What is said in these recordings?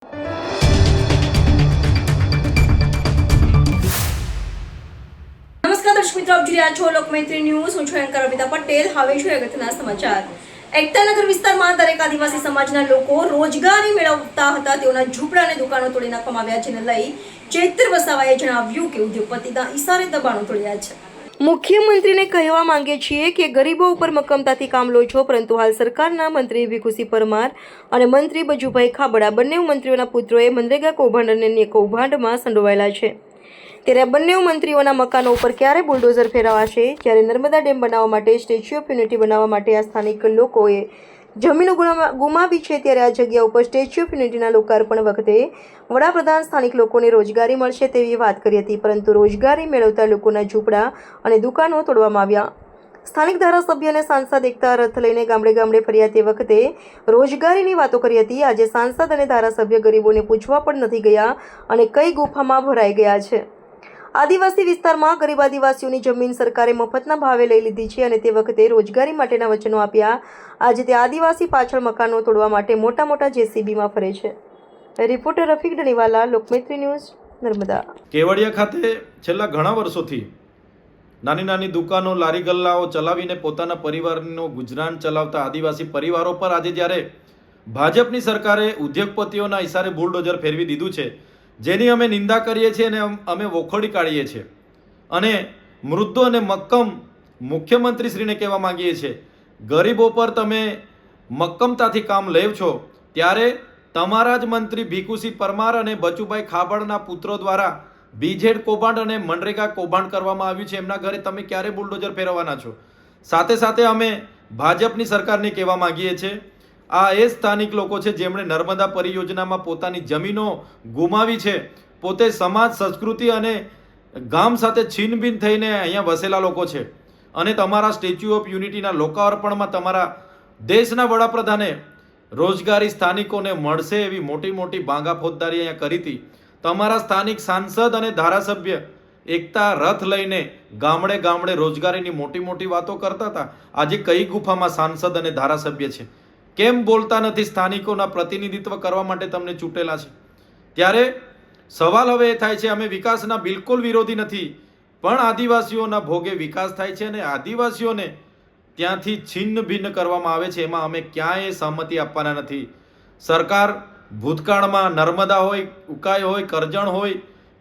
નમસ્કાર દર્શક મિત્રો, આપ જોઈ રહ્યા છો લોકમૈત્રી ન્યૂઝ. હું છું એન્કર અમિતા પટેલ. હવે જોઈએ અગત્યના સમાચાર. એકતાનગર વિસ્તારમાં દરેક આદિવાસી સમાજના લોકો રોજગારી મેળવતા હતા. તેઓના ઝૂંપડા અને દુકાનો તોડી નાખવામાં આવ્યા, જેને લઈ ચૈત્ર વસાવાએ જણાવ્યું કે ઉદ્યોગપતિના ઈશારે દબાણો તોડ્યા છે. મુખ્યમંત્રીને કહેવા માંગે છીએ કે ગરીબો ઉપર મક્કમતાથી કામ લો છો, પરંતુ હાલ સરકારના મંત્રી ભીખુસિંહ પરમાર અને મંત્રી બચુભાઈ ખાબડા બંને મંત્રીઓના પુત્રોએ મનરેગા કૌભાંડ અને અન્ય કૌભાંડમાં સંડોવાયેલા છે. ત્યારે બંને મંત્રીઓના મકાનો ઉપર ક્યારે બુલડોઝર ફેરવાશે? જ્યારે નર્મદા ડેમ બનાવવા માટે, સ્ટેચ્યુ ઓફ યુનિટી બનાવવા માટે આ સ્થાનિક લોકોએ જમીનો ગુમાવી છે, ત્યારે આ જગ્યા ઉપર સ્ટેચ્યુ ઓફ યુનિટીના લોકાર્પણ વખતે વડાપ્રધાન સ્થાનિક લોકોને રોજગારી મળશે તેવી વાત કરી હતી, પરંતુ રોજગારી મેળવતા લોકોના ઝૂંપડા અને દુકાનો તોડવામાં આવ્યા. સ્થાનિક ધારાસભ્ય અને સાંસદ એકતા રથ લઈને ગામડે ગામડે ફર્યા તે વખતે રોજગારીની વાતો કરી હતી. આજે સાંસદ અને ધારાસભ્ય ગરીબોને પૂછવા પણ નથી ગયા અને કઈ ગુફામાં ભરાઈ ગયા છે. આદિવાસી વિસ્તારમાં ગરીબ આદિવાસીઓની જમીન સરકારે મફતના ભાવે લઈ લીધી છે અને તે વખતે રોજગારી માટેના વચનો આપ્યા. આજે તે આદિવાસી પાછળ મકાનો તોડવા માટે મોટા મોટા જેસીબીમાં ફરે છે. Reporter Rafiq Daniwala, Lokmaitri News, Narmada. કેવડિયા ખાતે છેલ્લા ઘણા વર્ષોથી નાની નાની દુકાનો, લારી ગલ્લાઓ ચલાવીને પોતાના પરિવારનું ગુજરાન ચલાવતા આદિવાસી પરિવારો પર આજે જ્યારે ભાજપની સરકારે ઉદ્યોગપતિઓના ઇશારે બુલડોઝર ફેરવી દીધું છે, જેની અમે નિંદા કરીએ છીએ અને અમે વખોડી કાઢીએ છીએ અને મૃદુ અને મક્કમ મુખ્યમંત્રીશ્રીને કહેવા માંગીએ છીએ, ગરીબો પર તમે મક્કમતાથી કામ લેવ છો, ત્યારે તમારા જ મંત્રી ભીખુસિંહ પરમાર અને બચુભાઈ ખાબડના પુત્રો દ્વારા બીજેડ કૌભાંડ અને મનરેગા કૌભાંડ કરવામાં આવ્યું છે. એમના ઘરે તમે ક્યારે બુલડોઝર ફેરવવાના છો? સાથે સાથે અમે ભાજપની સરકારને કહેવા માંગીએ છીએ, આ એ સ્થાનિક લોકો છે જેમણે નર્મદા પરિયોજનામાં પોતાની જમીનો ગુમાવી છે. પોતે સમાજ, સંસ્કૃતિ અને ગામ સાથે છીનબીન થઈને અહીંયા વસેલા લોકો છે અને તમારા સ્ટેચ્યુ ઓફ યુનિટીના લોકાર્પણમાં તમારા દેશના વડાપ્રધાને રોજગારી સ્થાનિકોને મળશે એવી મોટી મોટી ભાંગા ફોજદારી અહીંયા કરી હતી. તમારા સ્થાનિક સાંસદ અને ધારાસભ્ય એકતા રથ લઈને ગામડે ગામડે રોજગારીની મોટી મોટી વાતો કરતા હતા. આજે કઈ ગુફામાં સાંસદ અને ધારાસભ્ય છે? કેમ બોલતા નથી? સ્થાનિકોના પ્રતિનિધિત્વ કરવા માટે તમને ચૂંટેલા છે. ત્યારે સવાલ હવે એ થાય છે, અમે વિકાસના બિલકુલ વિરોધી નથી, પણ આદિવાસીઓના ભોગે વિકાસ થાય છે અને આદિવાસીઓને ત્યાંથી છિન્ન ભિન્ન કરવામાં આવે છે, એમાં અમે ક્યાંય સહમતિ આપવાના નથી. સરકાર ભૂતકાળમાં નર્મદા હોય, ઉકાઈ હોય, કરજણ હોય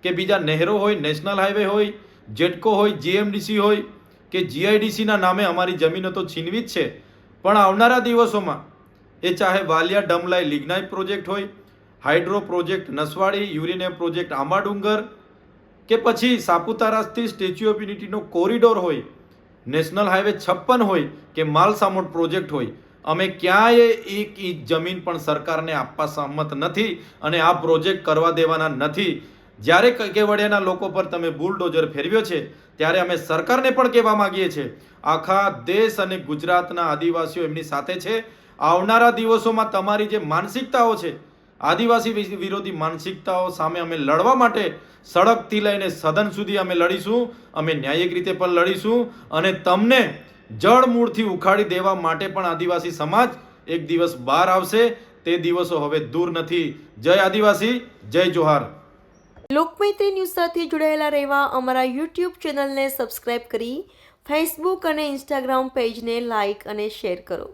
કે બીજા નહેરો હોય, નેશનલ હાઈવે હોય, જેટકો હોય, જીએમડીસી હોય કે જીઆઈડીસીના નામે અમારી જમીનો તો છીનવી જ છે, પણ આવનારા દિવસોમાં એ ચાહે વાલિયા ડમલાઈ લિગ્નાઇટ પ્રોજેક્ટ હોય, hydro project Naswadi, uranium project Ambadungar કે પછી સાપુતારાથી સ્ટેચ્યુ ઓફ યુનિટીનો કોરિડોર હોય, નેશનલ હાઈવે 56 હોય કે માલસામોટ પ્રોજેક્ટ હોય, અમે ક્યાંય એક ઇંચ જમીન પણ સરકારને આપવા સહમત નથી અને આ પ્રોજેક્ટ કરવા દેવાના નથી. જ્યારે કેવડિયાના લોકો પર તમે બુલડોઝર ફેરવ્યો છે, ત્યારે અમે સરકારને પણ કહેવા માંગીએ છીએ, આખા દેશ અને ગુજરાતના આદિવાસીઓ એમની સાથે છે. આવનારા દિવસોમાં તમારી જે માનસિકતાઓ છે, આદિવાસી વિરોધી માનસિકતાઓ સામે અમે લડવા માટે સડકથી લઈને સદન સુધી અમે લડીશું. અમે ન્યાયિક રીતે પણ લડીશું અને તમને જળમૂળથી ઉખાડી દેવા માટે પણ આદિવાસી સમાજ એક દિવસ બહાર આવશે. તે દિવસો હવે દૂર નથી. જય આદિવાસી, જય જોહાર. લોકમૈત્રી ન્યૂઝ સાથે જોડાયેલા રહેવા અમારા યુટ્યુબ ચેનલને સબસ્ક્રાઇબ કરી ફેસબુક અને ઇન્સ્ટાગ્રામ પેજને લાઇક અને શેર કરો.